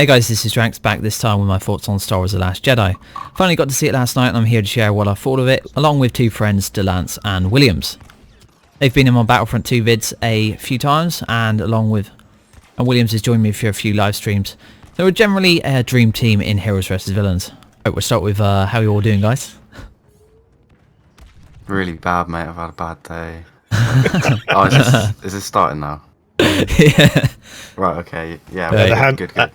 Hey guys, this is Drax back this time with my thoughts on Star Wars The Last Jedi. Finally got to see it last night and I'm here to share what I thought of it, along with two friends, Delance and Williams. They've been in my Battlefront 2 vids a few times, and Williams has joined me for a few live streams. So we're generally a dream team in Heroes vs Villains. Right, we'll start with how you all doing, guys? Really bad, mate. I've had a bad day. Is this starting now? Yeah. Right, okay. Yeah, good.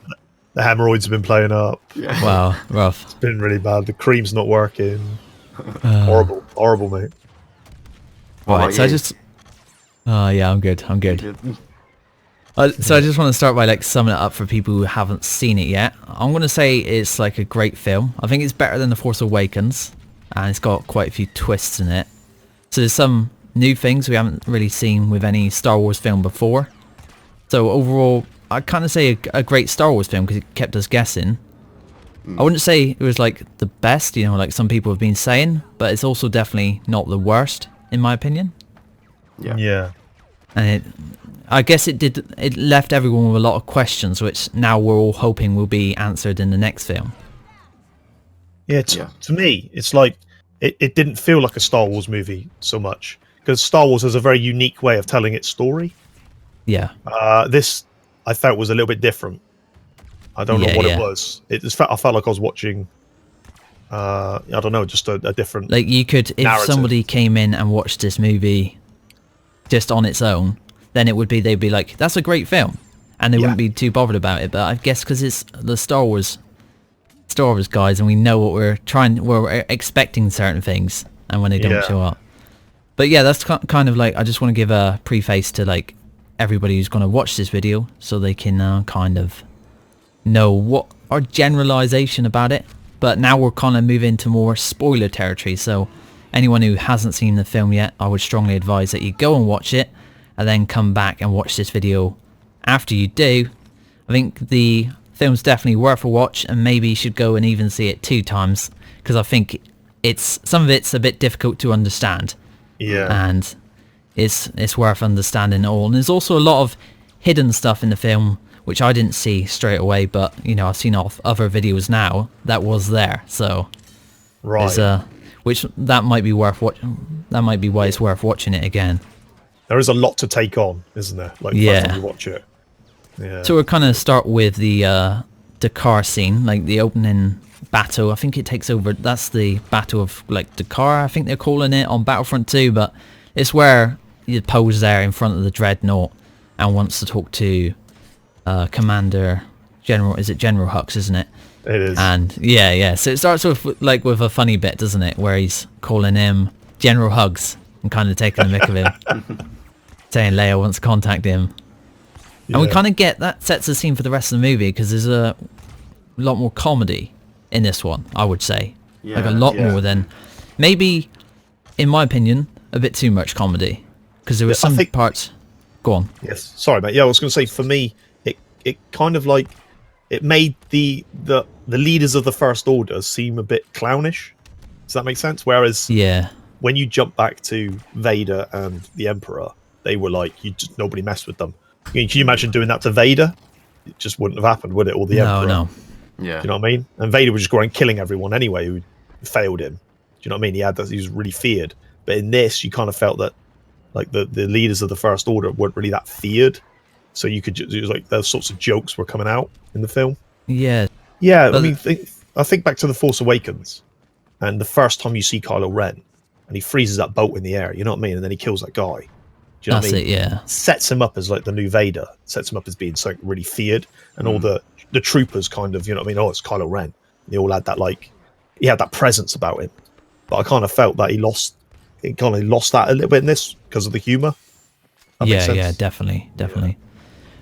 The hemorrhoids have been playing up. Yeah. Wow, rough. It's been really bad. The cream's not working. Horrible, mate. Right, so I just... yeah, I'm good. So I just want to start by summing it up for people who haven't seen it yet. I'm going to say it's a great film. I think it's better than The Force Awakens, and it's got quite a few twists in it. So there's some new things we haven't really seen with any Star Wars film before. So overall, I'd kind of say a great Star Wars film because it kept us guessing. I wouldn't say it was the best, like some people have been saying, but it's also definitely not the worst, in my opinion. Yeah. And I guess it left everyone with a lot of questions, which now we're all hoping will be answered in the next film. Yeah, to me, it's it didn't feel like a Star Wars movie so much, because Star Wars has a very unique way of telling its story. Yeah. This, I felt, was a little bit different. I don't know what it was. I felt like I was watching, I don't know, just a different you could, if narrative. somebody came in and watched this movie just on its own, then they'd be like, that's a great film. And they wouldn't be too bothered about it. But I guess because it's the Star Wars guys, and we know what we're expecting certain things, and when they don't show up. But yeah, that's kind of I just want to give a preface to everybody who's going to watch this video, so they can kind of know what our generalization about it. But now we're kind of moving to more spoiler territory, so anyone who hasn't seen the film yet, I would strongly advise that you go and watch it and then come back and watch this video after you do. I think the film's definitely worth a watch, and maybe you should go and even see it 2 times, because I think some of it's a bit difficult to understand. Yeah. And it's worth understanding it all. And there's also a lot of hidden stuff in the film which I didn't see straight away, but I've seen off other videos now that was there. So that might be worth that might be why it's worth watching it again. There is a lot to take on, isn't there? When you watch it. Yeah. So we'll kind of start with the car scene, the opening battle. I think it takes over. That's the battle of Dakar, I think they're calling it on Battlefront 2, but it's where you pose there in front of the Dreadnought and wants to talk to Commander General. Is it General Hux, isn't it? It is. And so it starts with with a funny bit, doesn't it, where he's calling him General Hugs and kind of taking the mick of him, saying Leia wants to contact him. And we kind of get that sets the scene for the rest of the movie, because there's a lot more comedy in this one, I would say. A lot more than, maybe, in my opinion, a bit too much comedy, because there were some parts. Go on. Yes, sorry, mate. Yeah, I was going to say, for me, it kind of it made the leaders of the First Order seem a bit clownish. Does that make sense? Whereas when you jump back to Vader and the Emperor, they were nobody messed with them. Can you imagine doing that to Vader? It just wouldn't have happened, would it? Or the Emperor? No. Yeah. Do you know what I mean? And Vader was just going killing everyone anyway who failed him. Do you know what I mean? He was really feared. But in this, you kind of felt that the leaders of the First Order weren't really that feared. So you could, it was those sorts of jokes were coming out in the film. Yeah. Yeah, I mean, I think back to The Force Awakens, and the first time you see Kylo-Ren, and he freezes that boat in the air, you know what I mean? And then he kills that guy. Do you know what I mean? It, yeah. Sets him up as the new Vader, sets him up as being something really feared, and all the troopers kind of, you know what I mean? Oh, it's Kylo-Ren. They all had that, he had that presence about him. But I kind of felt that he kind of lost that a little bit in this because of the humour. Yeah, definitely. Yeah.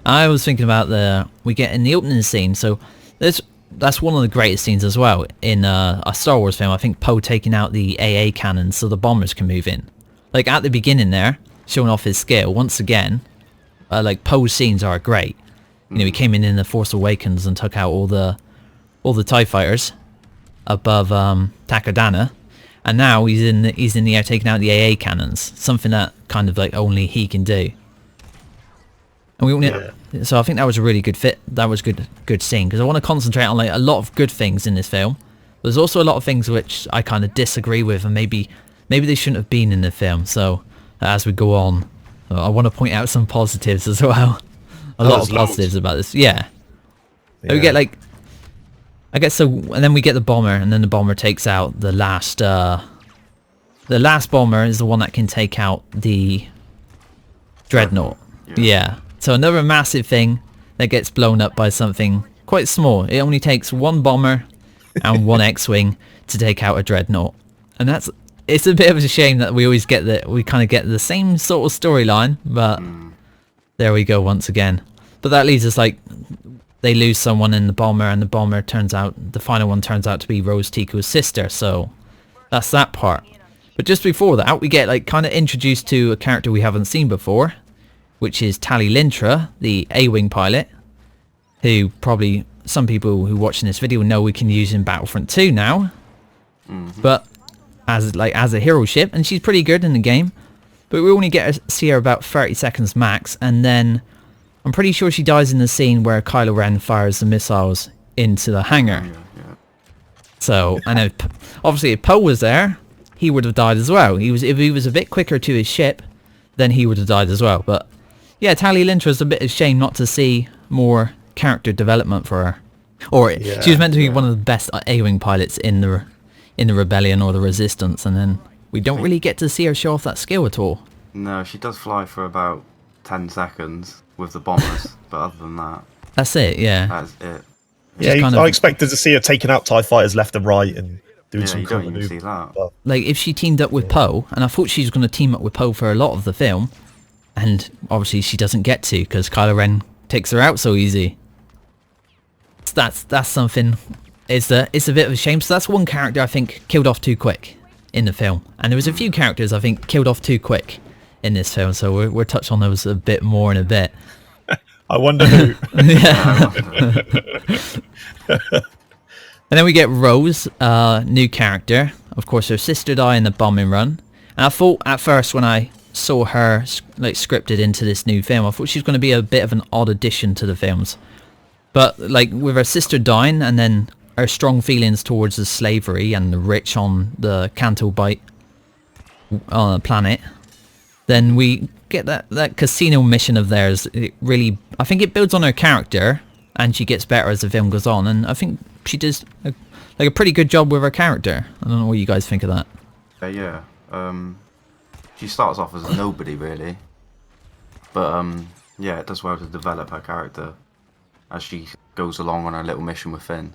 I was thinking about we get in the opening scene, so that's one of the greatest scenes as well in a Star Wars film. I think Poe taking out the AA cannons so the bombers can move in. At the beginning there, showing off his skill once again. Poe's scenes are great. He came in The Force Awakens and took out all the TIE fighters above Takodana, and now he's in the air taking out the AA cannons, something that kind of only he can do. And So I think that was a really good fit. That was good scene, because I want to concentrate on like a lot of good things in this film. There's also a lot of things which I kind of disagree with, and maybe they shouldn't have been in the film. So as we go on, I want to point out some positives as well. A lot of positives about this. Yeah. We get like, I guess so, and then we get the bomber, and then the bomber takes out the last. The last bomber is the one that can take out the Dreadnought. Yeah. So another massive thing that gets blown up by something quite small. It only takes one bomber and one X-wing to take out a Dreadnought, and it's a bit of a shame that we always get that. We kind of get the same sort of storyline, but there we go once again. But that leaves us like they lose someone in the bomber, and the bomber the final one turns out to be Rose Tico's sister. So that's that part. But just before that, we get like kind of introduced to a character we haven't seen before, which is Tallie Lintra, the A-Wing pilot, who probably some people who are watching this video know we can use in Battlefront 2 now. But as a hero ship, and she's pretty good in the game. But we only get to see her about 30 seconds max, and then I'm pretty sure she dies in the scene where Kylo-Ren fires the missiles into the hangar. So, I know, obviously if Poe was there, he would have died as well. If he was a bit quicker to his ship, then he would have died as well. But yeah, Tallie Lintra is a bit of a shame not to see more character development for her. Or she was meant to be one of the best A-Wing pilots in the Rebellion or the Resistance, and then we don't really get to see her show off that skill at all. No, she does fly for about 10 seconds with the bombers, but other than that... That's it, yeah. That's it. Yeah, I expected to see her taking out TIE fighters left and right and doing some kind of maneuver. See that. Like, if she teamed up with Poe, and I thought she was going to team up with Poe for a lot of the film, and obviously she doesn't get to, because Kylo Ren takes her out so easy. That's something... It's a bit of a shame. So that's one character I think killed off too quick in the film. And there was a few characters I think killed off too quick in this film, so we'll touch on those a bit more in a bit. I wonder who. And then we get Rose, new character. Of course, her sister died in the bombing run. And I thought at first when I saw her like scripted into this new film, I thought she was going to be a bit of an odd addition to the films. But like with her sister dying, and then her strong feelings towards the slavery and the rich on the Canto Bight planet, then we get that casino mission of theirs. It really, I think it builds on her character, and she gets better as the film goes on, and I think she does a pretty good job with her character. I don't know what you guys think of that. She starts off as a nobody really, but yeah, it does well to develop her character as she goes along on her little mission with Finn.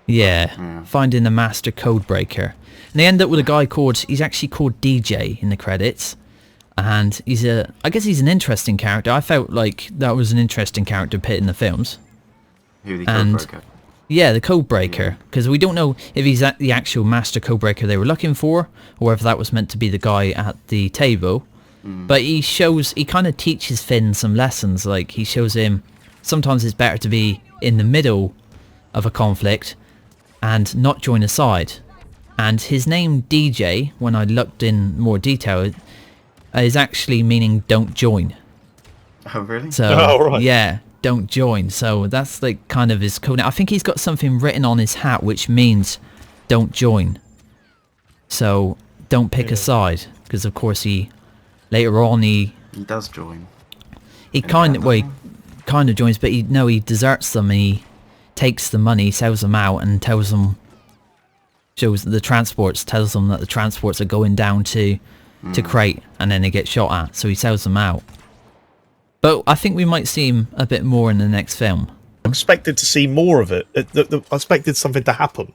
Yeah, finding the master code breaker. And they end up with a guy he's actually called DJ in the credits. And I guess he's an interesting character. I felt like that was an interesting character pit in the films. Who, the code breaker? Yeah, the code breaker. Because we don't know if he's the actual master code breaker they were looking for, or whether that was meant to be the guy at the table. But he kind of teaches Finn some lessons. Like, he shows him sometimes it's better to be in the middle of a conflict and not join a side. And his name DJ, when I looked in more detail, is actually meaning don't join. Oh really? So right. Yeah, don't join. So that's like kind of his code. I think he's got something written on his hat which means don't join. So don't pick a side, because of course later on he does join. He kind of joins, but he deserts them, and he takes the money, sells them out, and tells them that the transports are going down to Crate, and then they get shot at, so he sells them out. But I think we might see him a bit more in the next film. I expected to see more of it. I expected something to happen,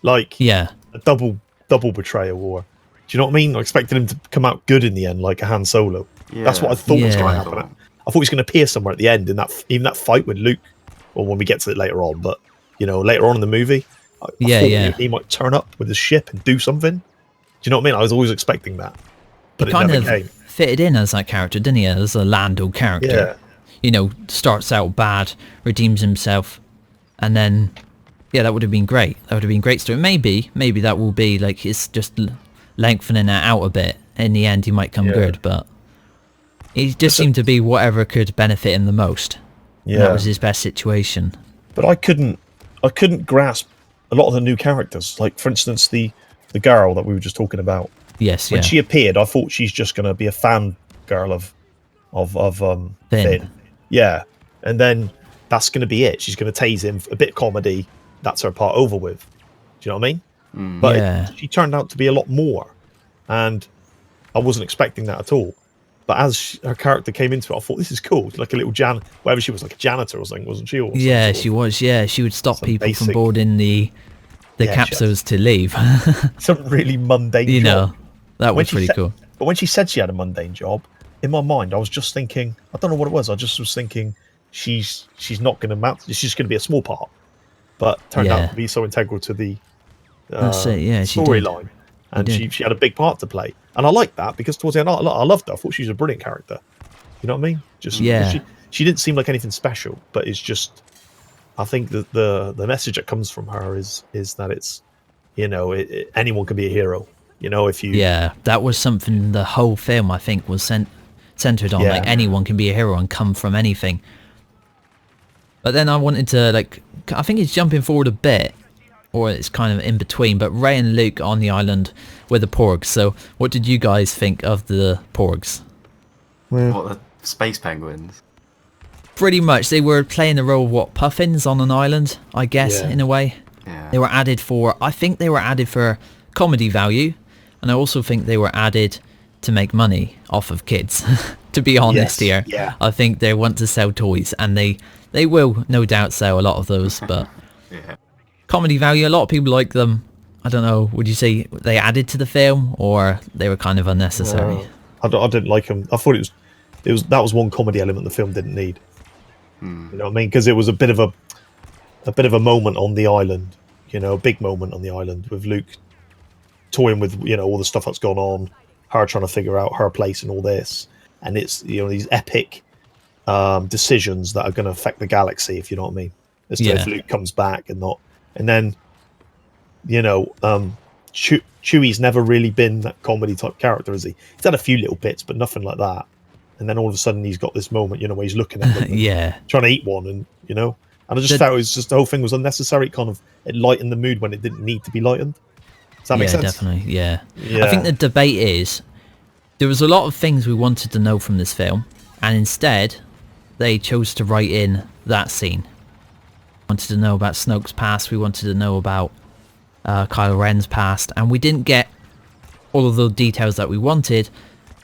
like a double betrayal, or do you know what I mean? I expected him to come out good in the end, like a Han Solo. That's what I thought was going to happen. I thought he was going to appear somewhere at the end in that fight with Luke, or when we get to it later on. But later on in the movie, I thought he might turn up with his ship and do something. Do you know what I mean? I was always expecting that, but he kind of fitted in as that character, didn't he? As a Lando character. Yeah. Starts out bad, redeems himself, and then that would have been great. That would have been great story. Maybe that will be like it's just lengthening it out a bit. In the end, he might come good, but he just seemed to be whatever could benefit him the most. And that was his best situation. But I couldn't grasp a lot of the new characters. Like, for instance, the girl that we were just talking about. Yes, when she appeared, I thought she's just going to be a fan girl of Finn. Yeah, and then that's going to be it. She's going to tase him, a bit of comedy. That's her part over with. Do you know what I mean? But she turned out to be a lot more, and I wasn't expecting that at all. But as her character came into it, I thought, this is cool. Like a little whatever she was, like a janitor or something, wasn't she? Or yeah, she was. Yeah, she would stop people from boarding the capsules to leave. Some really mundane you job. know, that was pretty cool. But when she said she had a mundane job, in my mind, I was just thinking, I don't know what it was. I just was thinking she's not going to mount. She's just going to be a small part. But turned out to be so integral to the storyline. And she had a big part to play. And I liked that because towards the end, I loved her. I thought she was a brilliant character. You know what I mean? Just she didn't seem like anything special, but it's just, I think that the message that comes from her is that it's, you know, anyone can be a hero. You know, if you... Yeah, that was something the whole film, I think, was centered on. Like, anyone can be a hero and come from anything. But then I wanted to, like, I think it's jumping forward a bit, or it's kind of in between, but Rey and Luke on the island with the porgs. So what did you guys think of the porgs? What, the space penguins? Pretty much. They were playing the role of what, puffins on an island, I guess, in a way. Yeah. They were added for, I think they were added for comedy value, and I also think they were added to make money off of kids, to be honest here. Yeah. I think they want to sell toys, and they will no doubt sell a lot of those, but comedy value, a lot of people like them. I don't know, would you say they added to the film, or they were kind of unnecessary? I didn't like them. I thought that was one comedy element the film didn't need. You know what I mean? Because it was a bit of a moment on the island, you know, a big moment on the island with Luke toying with, you know, all the stuff that's gone on, her trying to figure out her place in all this, and it's, you know, these epic decisions that are going to affect the galaxy, if you know what I mean, as to if Luke comes back and not. And then, you know, Chewie's never really been that comedy type character, is he? He's had a few little bits, but nothing like that. And then all of a sudden he's got this moment, you know, where he's looking at them trying to eat one, and, you know, and I just felt it was just, the whole thing was unnecessary. It lightened the mood when it didn't need to be lightened. Does that make sense? Definitely, yeah. I think the debate is, there was a lot of things we wanted to know from this film, and instead they chose to write in that scene. We wanted to know about Snoke's past, we wanted to know about Kylo-Ren's past, and we didn't get all of the details that we wanted,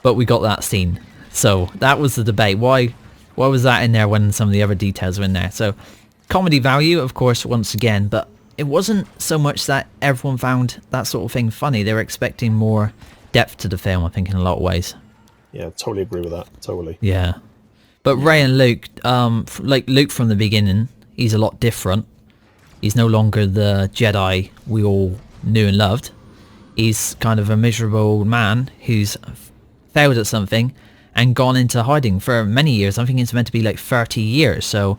but we got that scene. So that was the debate. Why was that in there when some of the other details were in there? So comedy value, of course, once again, but it wasn't so much that everyone found that sort of thing funny. They were expecting more depth to the film, I think, in a lot of ways. Yeah, totally agree with that. Totally. Yeah. But Rey and Luke, like Luke from the beginning, he's a lot different. He's no longer the Jedi we all knew and loved. He's kind of a miserable man who's failed at something and gone into hiding for many years. I think it's meant to be like 30 years. So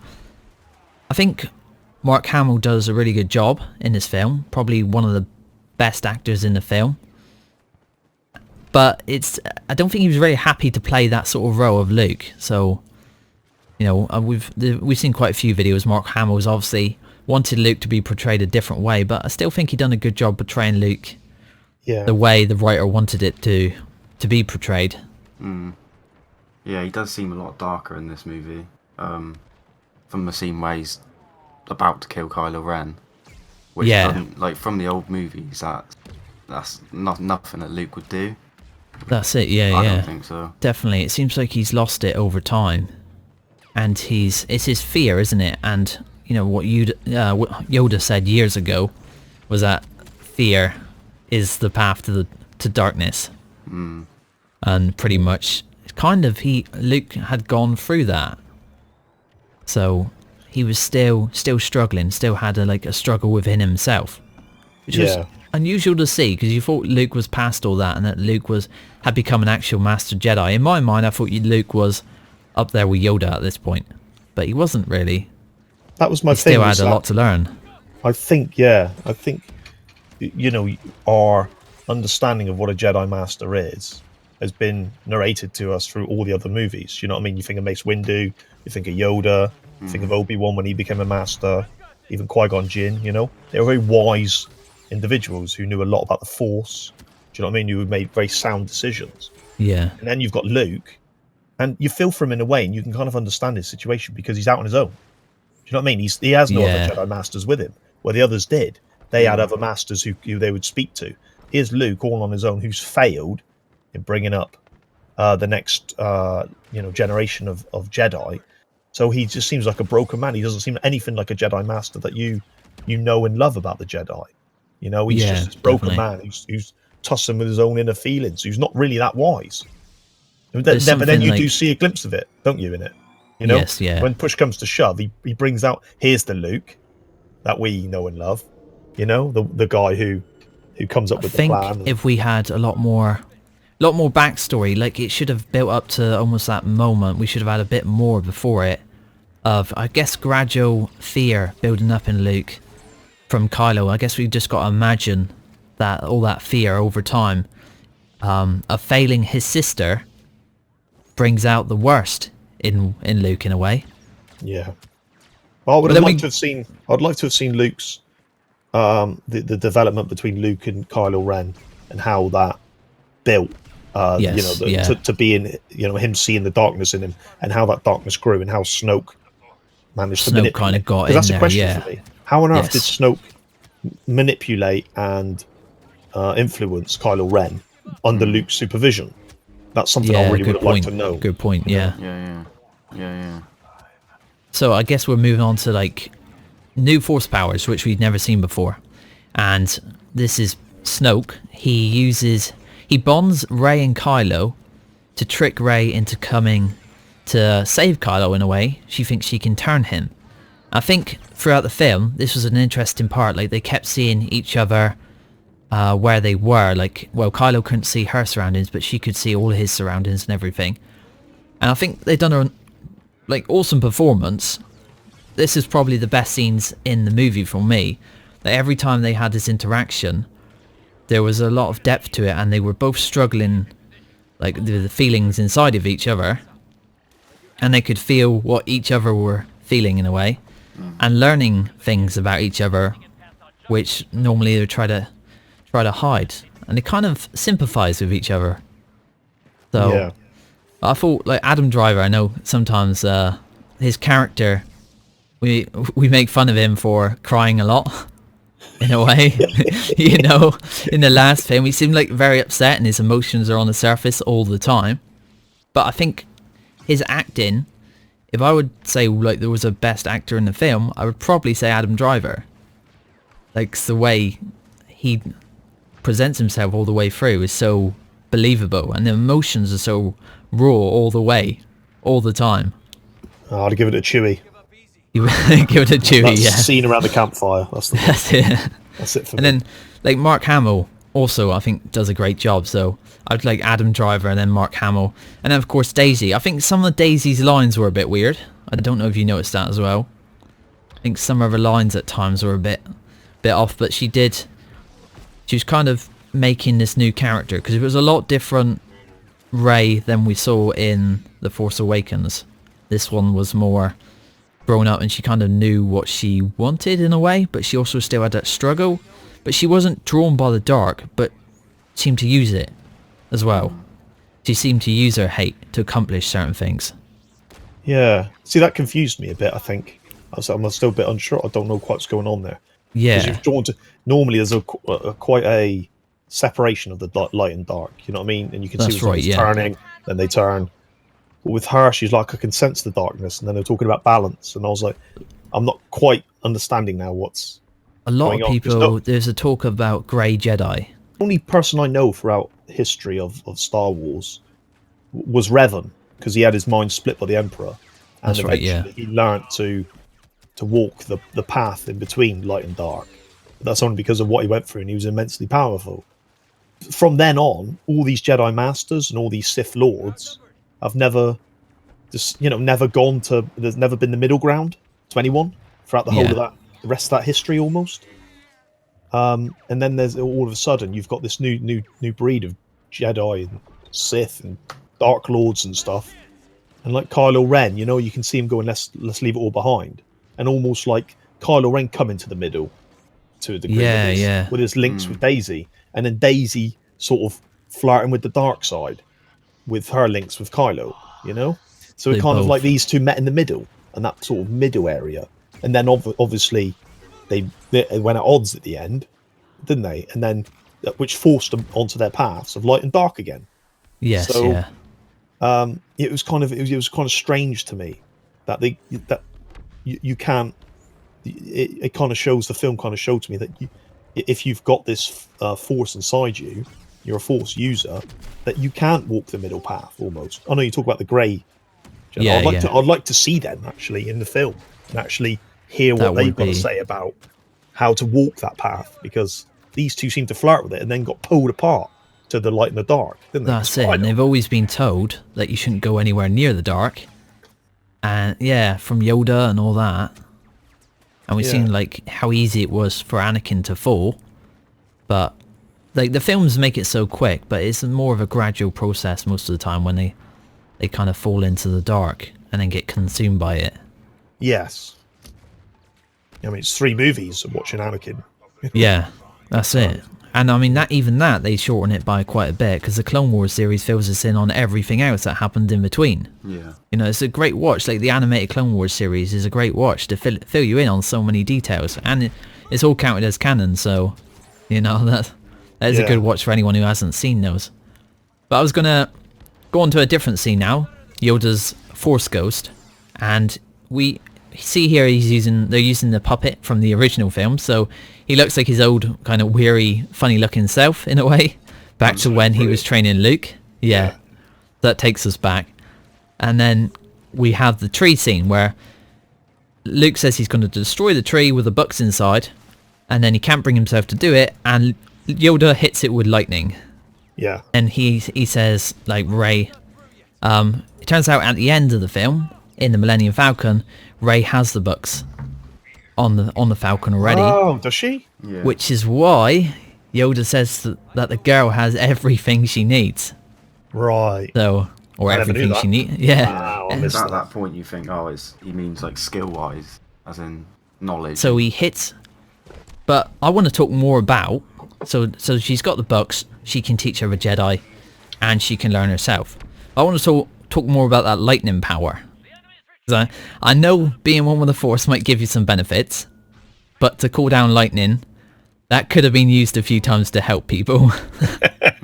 I think Mark Hamill does a really good job in this film. Probably one of the best actors in the film. But I don't think he was very happy to play that sort of role of Luke. So, you know, we've seen quite a few videos. Mark Hamill's obviously wanted Luke to be portrayed a different way, but I still think he done a good job portraying Luke the way the writer wanted it to be portrayed. Yeah, he does seem a lot darker in this movie. From the scene where he's about to kill Kylo-Ren, which doesn't, like, from the old movies, that's nothing that Luke would do. That's it. I don't think so. Definitely, it seems like he's lost it over time, and it's his fear, isn't it? And you know what Yoda said years ago was that fear is the path to darkness, and pretty much, kind of, Luke had gone through that, so he was still struggling, still had a struggle within himself, which was unusual to see, because you thought Luke was past all that and that Luke had become an actual Master Jedi. In my mind, I thought Luke was up there with Yoda at this point, but he wasn't really. That was my he thing. Still had a lot to learn. I think, you know, our understanding of what a Jedi Master is has been narrated to us through all the other movies. You know what I mean? You think of Mace Windu, you think of Yoda, Think of Obi-Wan when he became a master, even Qui-Gon Jinn, you know? They were very wise individuals who knew a lot about the Force. Do you know what I mean? Who made very sound decisions. Yeah. And then you've got Luke, and you feel for him in a way, and you can kind of understand his situation because he's out on his own. Do you know what I mean? He has no other Jedi Masters with him, where the others did. They had other Masters who they would speak to. Here's Luke all on his own, who's failed in bringing up the next generation of Jedi. So he just seems like a broken man. He doesn't seem anything like a Jedi Master that you know and love about the Jedi. You know, he's just this broken man who's tossing with his own inner feelings, who's not really that wise. But then you do see a glimpse of it, don't you, in it? You know, when push comes to shove, he brings out, here's the Luke that we know and love. You know, the guy who comes up with the plan. I think if we had a lot more backstory, like it should have built up to almost that moment. We should have had a bit more before it of, I guess, gradual fear building up in Luke from Kylo. I guess we just got to imagine that all that fear over time of failing his sister brings out the worst in Luke in a way. Yeah. Well, I'd like to have seen Luke's the development between Luke and Kylo Ren and how that built to be in, him seeing the darkness in him and how that darkness grew and how Snoke managed to manipulate. Kind of got in that's there, a question for me. How on earth did Snoke manipulate and influence Kylo Ren under Luke's supervision? That's something I really would have liked to know. Good point. Yeah. So I guess we're moving on to like new Force powers, which we've never seen before, and this is Snoke. He bonds Rey and Kylo to trick Rey into coming to save Kylo in a way. She thinks she can turn him. I think throughout the film, this was an interesting part. Like they kept seeing each other where they were. Like, well, Kylo couldn't see her surroundings, but she could see all of his surroundings and everything. And I think they've done a awesome performance. This is probably the best scenes in the movie for me. That every time they had this interaction, there was a lot of depth to it, and they were both struggling, like the feelings inside of each other, and they could feel what each other were feeling in a way, and learning things about each other, which normally they try to hide, and they kind of sympathize with each other. So I thought, like Adam Driver, I know sometimes his character, we make fun of him for crying a lot. In a way, in the last film, he seemed like very upset and his emotions are on the surface all the time. But I think his acting, if I would say like there was a best actor in the film, I would probably say Adam Driver. Like the way he presents himself all the way through is so believable, and the emotions are so raw all the way, all the time. I'd give it a Chewie. You give it a Chewie, scene around the campfire. That's it. That's it for me. And then, like Mark Hamill, also I think does a great job. So I'd like Adam Driver and then Mark Hamill, and then of course Daisy. I think some of Daisy's lines were a bit weird. I don't know if you noticed that as well. I think some of her lines at times were a bit off, but she was kind of making this new character because it was a lot different Rey than we saw in The Force Awakens. This one was more grown up and she kind of knew what she wanted in a way, but she also still had that struggle. But she wasn't drawn by the dark, but seemed to use it as well. She seemed to use her hate to accomplish certain things. Yeah. See, that confused me a bit, I think. I'm still a bit unsure. I don't know quite what's going on there. Yeah. Because you've drawn to... Normally there's quite a separation of the light and dark, you know what I mean? And you can see what's turning, then they turn. But with her, she's like, I can sense the darkness, and then they're talking about balance, and I was like, I'm not quite understanding now what's a lot of people. There's a talk about grey Jedi. The only person I know throughout history of Star Wars was Revan, because he had his mind split by the Emperor, and eventually he learnt to walk the path in between light and dark. But that's only because of what he went through, and he was immensely powerful. From then on, all these Jedi Masters and all these Sith Lords have never gone to. There's never been the middle ground to anyone throughout the whole of that, the rest of that history almost. And then there's all of a sudden you've got this new breed of Jedi and Sith and Dark Lords and stuff, And like Kylo Ren, you know, you can see him going, let's leave it all behind. And almost like Kylo Ren coming to the middle to a degree with his links with Daisy. And then Daisy sort of flirting with the dark side with her links with Kylo, you know? So it kind of like these two met in the middle, and that sort of middle area. And then obviously they went at odds at the end, didn't they? And then which forced them onto their paths of light and dark again. Yes, so, it was kind of strange to me that you can't. It kind of shows, the film kind of showed to me that if you've got this force inside you, you're a force user, that you can't walk the middle path almost. I know you talk about the grey. I'd like to see them actually in the film and actually hear what they've got to say about how to walk that path, because these two seem to flirt with it and then got pulled apart to the light and the dark, didn't they? That's it. And they've always been told that you shouldn't go anywhere near the dark. And from Yoda and all that. And we've seen like how easy it was for Anakin to fall. But like the films make it so quick, but it's more of a gradual process most of the time when they kind of fall into the dark and then get consumed by it. Yes. I mean, it's 3 movies of watching Anakin. Yeah, that's it. And I mean, they shorten it by quite a bit, because the Clone Wars series fills us in on everything else that happened in between. Yeah. You know, it's a great watch. Like the animated Clone Wars series is a great watch to fill you in on so many details, and it's all counted as canon. So, you know, that is a good watch for anyone who hasn't seen those. But I was gonna go on to a different scene now. Yoda's Force Ghost, and we see here they're using the puppet from the original film, so he looks like his old kind of weary, funny looking self in a way, back to when he was training Luke. Yeah, that takes us back. And then we have the tree scene where Luke says he's going to destroy the tree with the books inside, and then he can't bring himself to do it, and Yoda hits it with lightning. Yeah. And he says, like, Rey, it turns out at the end of the film, in the Millennium Falcon, Rey has the books on the Falcon already. Oh, does she? Yeah. Which is why Yoda says that the girl has everything she needs. Right. So, or everything she needs. Yeah. Wow, At that point you think, he means like skill-wise, as in knowledge. So he hits, but I want to talk more about, so she's got the books, she can teach her a Jedi, and she can learn herself. I want to talk more about that lightning power. I know being one with the Force might give you some benefits, but to call down lightning, that could have been used a few times to help people.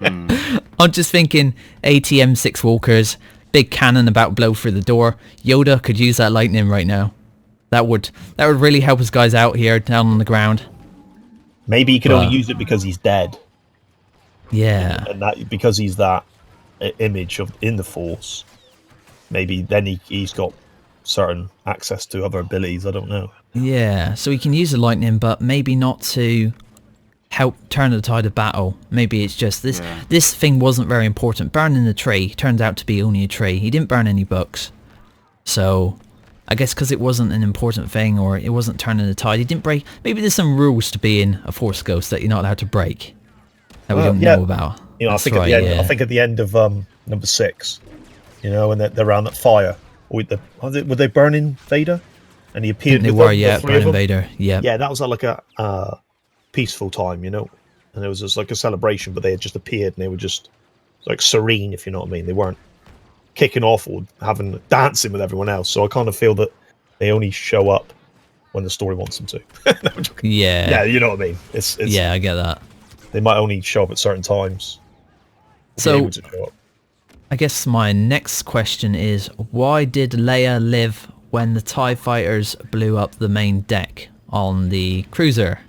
I'm just thinking ATM 6 walkers, big cannon about to blow through the door. Yoda could use that lightning right now. That would really help us guys out here down on the ground. Maybe he could only use it because he's dead. Yeah. And that because he's that image in the Force. Maybe then he's got certain access to other abilities, I don't know. Yeah, so he can use the lightning, but maybe not to help turn the tide of battle. Maybe it's just this thing wasn't very important. Burning the tree turned out to be only a tree. He didn't burn any books. So I guess because it wasn't an important thing, or it wasn't turning the tide, he didn't break. Maybe there's some rules to being a Force Ghost that you're not allowed to break that we don't know about. You know, I think at the end of number 6, you know, when they're around that fire. Were they burning Vader? And he appeared. They were, burning Vader. Yeah. Yeah, that was like a peaceful time, you know, and it was just like a celebration. But they had just appeared, and they were just like serene, if you know what I mean. They weren't kicking off or dancing with everyone else. So I kind of feel that they only show up when the story wants them to. Yeah, you know what I mean. It's I get that. They might only show up at certain times. So I guess my next question is, why did Leia live when the TIE fighters blew up the main deck on the cruiser?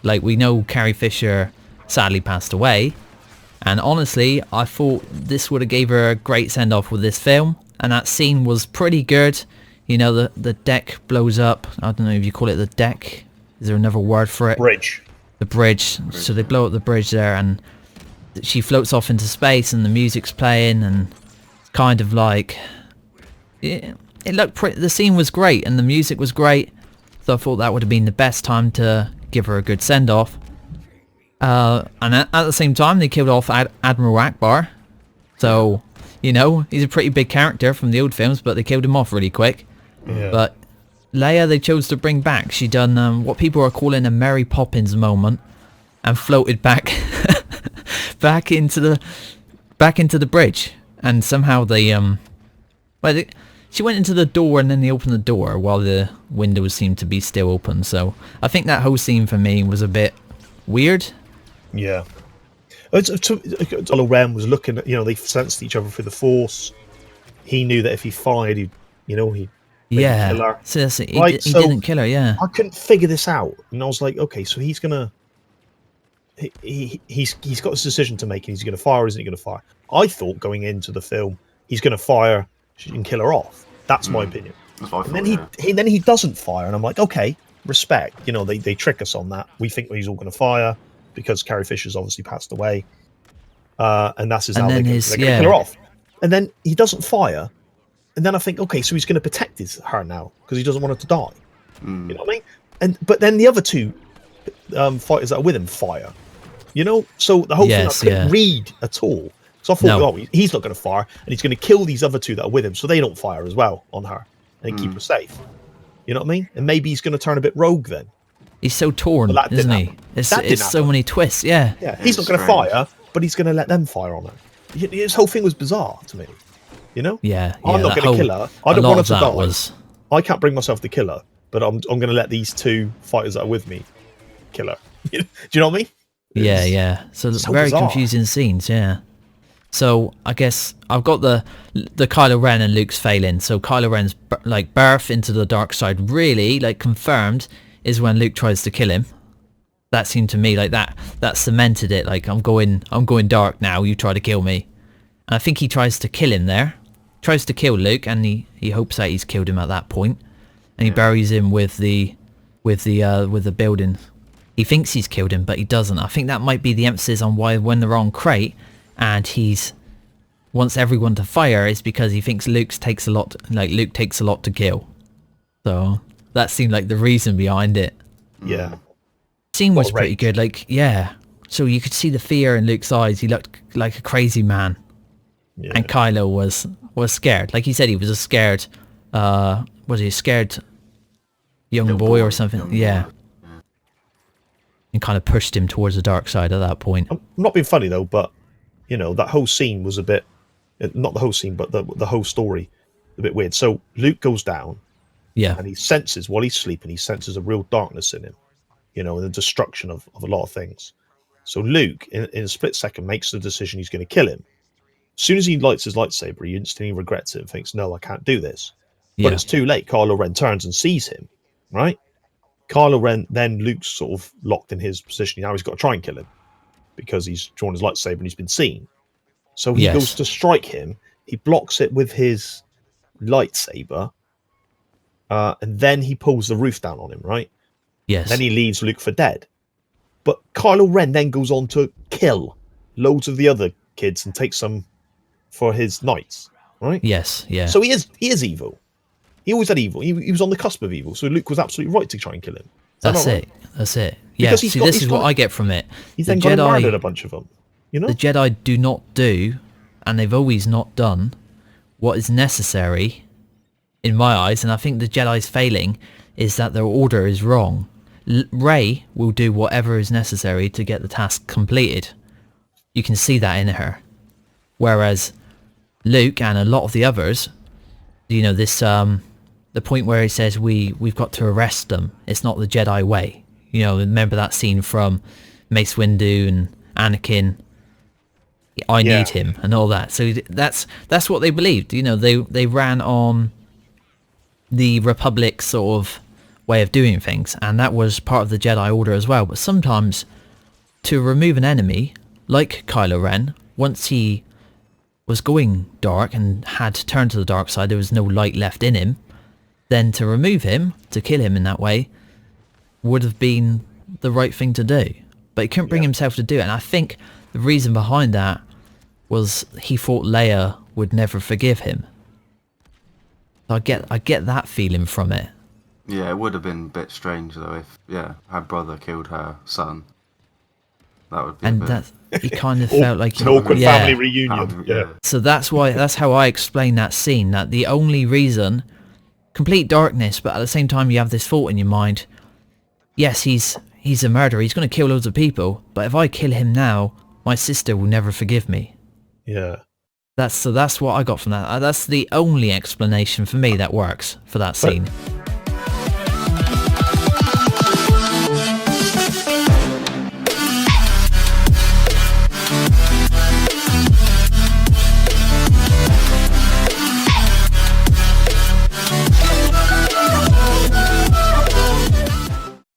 Like, we know Carrie Fisher sadly passed away, and honestly, I thought this would have gave her a great send-off with this film, and that scene was pretty good. You know, the deck blows up. I don't know if you call it the deck. Is there another word for it? Bridge. The bridge. So they blow up the bridge there, and she floats off into space, and the music's playing, and it's kind of like it looked pretty. The scene was great, and the music was great. So I thought that would have been the best time to give her a good send off. And at the same time, they killed off Admiral Akbar. So You know, he's a pretty big character from the old films, but they killed him off really quick. Yeah. But Leia, they chose to bring back. She done what people are calling a Mary Poppins moment, and floated back, back into the bridge. And somehow they she went into the door, and then they opened the door while the windows seemed to be still open. So I think that whole scene for me was a bit weird. Yeah. Kylo-Ren was looking at, they sensed each other through the Force. He knew that if he fired, he'd kill her. So he didn't kill her, yeah. I couldn't figure this out. And I was like, okay, so he's gonna... He's got this decision to make, and he's going to fire or isn't he going to fire? I thought going into the film, he's going to fire and kill her off. That's my opinion. That's what I And thought, then he doesn't fire, and I'm like, okay, respect. They trick us on that. We think he's all going to fire because Carrie Fisher's obviously passed away, and that's how they're going to kill her off. And then he doesn't fire, and then I think, okay, so he's going to protect her now because he doesn't want her to die. You know what I mean? But then the other two fighters that are with him fire. So the whole thing I couldn't read at all. So I thought, he's not going to fire, and he's going to kill these other two that are with him, so they don't fire as well on her and keep her safe. You know what I mean? And maybe he's going to turn a bit rogue then. He's so torn, isn't he? It's so many twists, yeah. Yeah, he's not going to fire, but he's going to let them fire on her. His whole thing was bizarre to me. Yeah. I'm not going to kill her. I don't want her to die. I can't bring myself to kill her, but I'm going to let these two fighters that are with me kill her. Do you know what I mean? Yeah. So very bizarre. Confusing scenes, yeah. So I guess I've got the Kylo Ren and Luke's failing. So Kylo Ren's birth into the dark side really confirmed is when Luke tries to kill him. That seemed to me like that cemented it. Like I'm going dark now. You try to kill me, and I think he tries to kill him there. Tries to kill Luke, and he hopes that he's killed him at that point, and he buries him with the building. He thinks he's killed him, but he doesn't. I think that might be the emphasis on why when they're on Crate, and he's wants everyone to fire is because he thinks Luke takes a lot to kill. So that seemed like the reason behind it. Yeah. Scene was pretty good. So you could see the fear in Luke's eyes. He looked like a crazy man. Yeah. And Kylo was scared. Like he said, he was a scared was he a scared young boy or something? Yeah. And kind of pushed him towards the dark side at that point. I'm not being funny though, but that whole scene was a bit, not the whole scene, but the whole story, a bit weird. So Luke goes down, and he senses while he's sleeping, he senses a real darkness in him, and the destruction of a lot of things. So Luke, in a split second, makes the decision he's going to kill him. As soon as he lights his lightsaber, he instantly regrets it and thinks, "No, I can't do this." But it's too late. Kylo Ren turns and sees him, right? Kylo Ren, then Luke's sort of locked in his position. Now he's got to try and kill him because he's drawn his lightsaber and he's been seen. So he goes to strike him. He blocks it with his lightsaber, and then he pulls the roof down on him, right? Yes. Then he leaves Luke for dead. But Kylo Ren then goes on to kill loads of the other kids and take some for his knights, right? Yes, yeah. So he is evil. He always had evil. He was on the cusp of evil. So Luke was absolutely right to try and kill him. That's it. Yeah, this is what I get from it. He's then gone and murdered a bunch of them. The Jedi do not do, and they've always not done, what is necessary, in my eyes, and I think the Jedi's failing is that their order is wrong. Rey will do whatever is necessary to get the task completed. You can see that in her. Whereas Luke and a lot of the others, the point where he says we've got to arrest them. It's not the Jedi way. Remember that scene from Mace Windu and Anakin. I need him and all that. So that's what they believed. They ran on the Republic sort of way of doing things, and that was part of the Jedi Order as well. But sometimes to remove an enemy like Kylo Ren, once he was going dark and had turned to the dark side, there was no light left in him, then to remove him, to kill him in that way, would have been the right thing to do. But he couldn't bring himself to do it. And I think the reason behind that was he thought Leia would never forgive him. So I get that feeling from it. Yeah, it would have been a bit strange though if her brother killed her son. That would be. And that he kind of felt like an awkward family reunion. Yeah. So that's how I explain that scene. That the only reason, complete darkness, but at the same time you have this thought in your mind. Yes, he's a murderer. He's going to kill loads of people. But if I kill him now, my sister will never forgive me. Yeah. That's what I got from that. That's the only explanation for me that works for that scene.